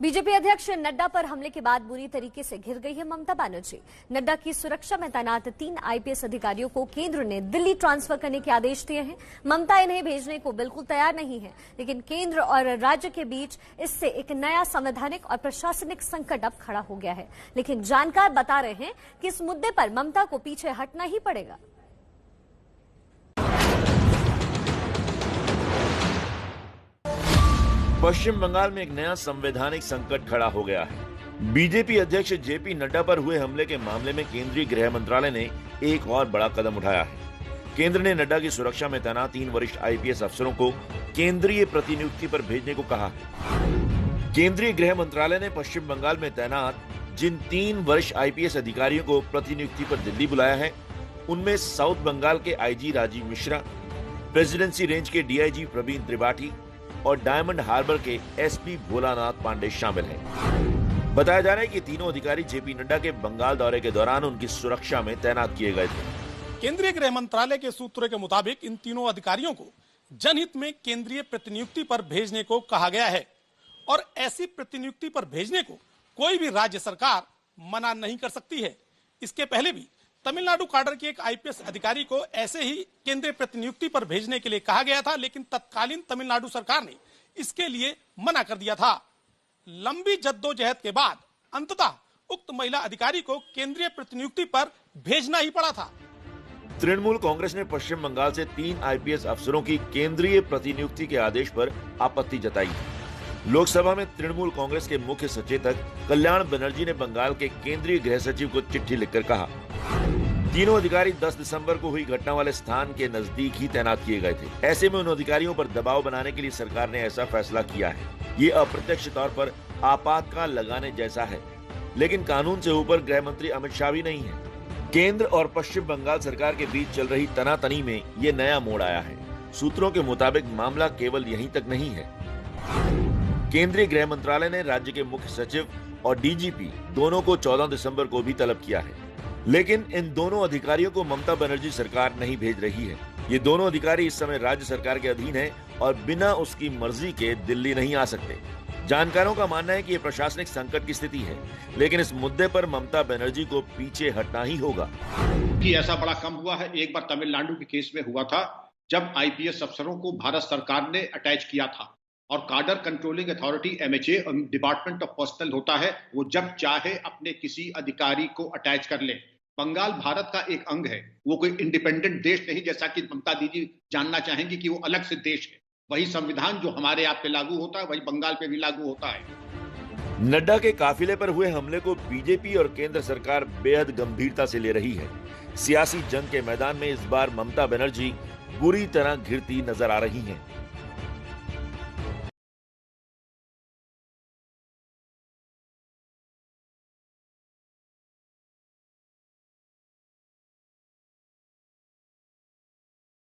BJP अध्यक्ष नड्डा पर हमले के बाद बुरी तरीके से घिर गई है ममता बनर्जी। नड्डा की सुरक्षा में तैनात 3 आईपीएस अधिकारियों को केंद्र ने दिल्ली ट्रांसफर करने के आदेश दिए हैं। ममता इन्हें भेजने को बिल्कुल तैयार नहीं है, लेकिन केंद्र और राज्य के बीच इससे एक नया संवैधानिक और प्रशासनिक संकट अब खड़ा हो गया है। लेकिन जानकार बता रहे हैं कि इस मुद्दे पर ममता को पीछे हटना ही पड़ेगा। पश्चिम बंगाल में एक नया संवैधानिक संकट खड़ा हो गया है। बीजेपी अध्यक्ष जेपी नड्डा पर हुए हमले के मामले में केंद्रीय गृह मंत्रालय ने एक और बड़ा कदम उठाया है। केंद्र ने नड्डा की सुरक्षा में तैनात 3 वरिष्ठ आईपीएस अफसरों को केंद्रीय प्रतिनियुक्ति पर भेजने को कहा है। केंद्रीय गृह मंत्रालय ने पश्चिम बंगाल में तैनात जिन 3 वरिष्ठ आईपीएस अधिकारियों को प्रतिनियुक्ति पर दिल्ली बुलाया है, उनमें साउथ बंगाल के IG Rajiv Mishra, Presidency Range के डीआईजी प्रवीण त्रिपाठी और डायमंड हार्बर के एसपी भोलानाथ पांडे शामिल हैं। बताया जा रहा है कि तीनों अधिकारी जेपी नड्डा के बंगाल दौरे के दौरान उनकी सुरक्षा में तैनात किए गए थे। केंद्रीय गृह मंत्रालय के सूत्रों के मुताबिक इन तीनों अधिकारियों को जनहित में केंद्रीय प्रतिनियुक्ति पर भेजने को कहा गया है और ऐसी प्रतिनियुक्ति पर भेजने को कोई भी राज्य सरकार मना नहीं कर सकती है। इसके पहले भी तमिलनाडु काडर के एक आईपीएस अधिकारी को ऐसे ही केंद्रीय प्रतिनियुक्ति पर भेजने के लिए कहा गया था, लेकिन तत्कालीन तमिलनाडु सरकार ने इसके लिए मना कर दिया था। लंबी जद्दोजहद के बाद अंततः उक्त महिला अधिकारी को केंद्रीय प्रतिनियुक्ति पर भेजना ही पड़ा था। तृणमूल कांग्रेस ने पश्चिम बंगाल से 3 आईपीएस अफसरों की केंद्रीय प्रतिनियुक्ति के आदेश पर आपत्ति जताई। लोकसभा में तृणमूल कांग्रेस के मुख्य सचेतक कल्याण बनर्जी ने बंगाल के केंद्रीय गृह सचिव को चिट्ठी लिखकर कहा, तीनों अधिकारी 10 दिसंबर को हुई घटना वाले स्थान के नजदीक ही तैनात किए गए थे। ऐसे में उन अधिकारियों पर दबाव बनाने के लिए सरकार ने ऐसा फैसला किया है। ये अप्रत्यक्ष तौर पर आपातकाल लगाने जैसा है, लेकिन कानून से ऊपर गृह मंत्री अमित शाह भी नहीं है। केंद्र और पश्चिम बंगाल सरकार के बीच चल रही तनातनी में ये नया मोड़ आया है। सूत्रों के मुताबिक मामला केवल यहीं तक नहीं है। केंद्रीय गृह मंत्रालय ने राज्य के मुख्य सचिव और डीजीपी दोनों को 14 दिसंबर को भी तलब किया है, लेकिन इन दोनों अधिकारियों को ममता बनर्जी सरकार नहीं भेज रही है। ये दोनों अधिकारी इस समय राज्य सरकार के अधीन हैं और बिना उसकी मर्जी के दिल्ली नहीं आ सकते। जानकारों का मानना है कि ये प्रशासनिक संकट की स्थिति है, लेकिन इस मुद्दे पर ममता बनर्जी को पीछे हटना ही होगा। कि ऐसा बड़ा कम हुआ है। एक बार तमिलनाडु के केस में हुआ था, जब आईपीएस अफसरों को भारत सरकार ने अटैच किया था और cadre controlling authority MHA department of personal होता है, वो जब चाहे अपने किसी अधिकारी को अटैच कर ले। बंगाल भारत का एक अंग है, वो कोई इंडिपेंडेंट देश नहीं, जैसा कि ममता दीदी जानना चाहेंगी कि वो अलग से देश है। वही संविधान जो हमारे यहाँ पे लागू होता है, वही बंगाल पे भी लागू होता है। नड्डा के काफिले पर हुए हमले को बीजेपी और केंद्र सरकार बेहद गंभीरता से ले रही है। सियासी जंग के मैदान में इस बार ममता बनर्जी बुरी तरह घिरती नजर आ रही हैं।